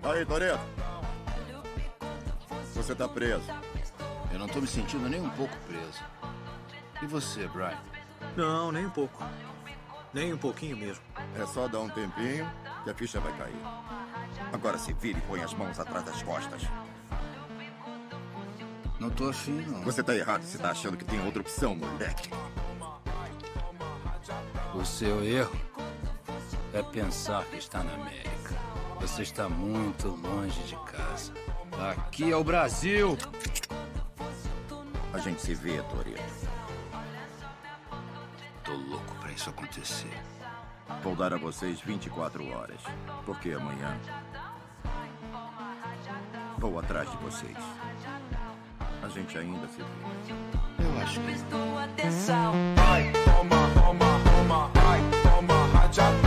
Aí, Toretto. Você tá preso. Eu não tô me sentindo nem um pouco preso. E você, Brian? Não, nem um pouco. Nem um pouquinho mesmo. É só dar um tempinho que a ficha vai cair. Agora se vire e põe as mãos atrás das costas. Não tô afim, não. Você tá errado se tá achando que tem outra opção, moleque. O seu erro é pensar que está na América. Você está muito longe de casa. Aqui é o Brasil. A gente se vê, Toretto. Tô louco pra isso acontecer. Vou dar a vocês 24 horas. Porque amanhã vou atrás de vocês. A gente ainda se vê. Eu acho que Prestou atenção. Ai, toma, toma, toma. Ai, toma, rajada.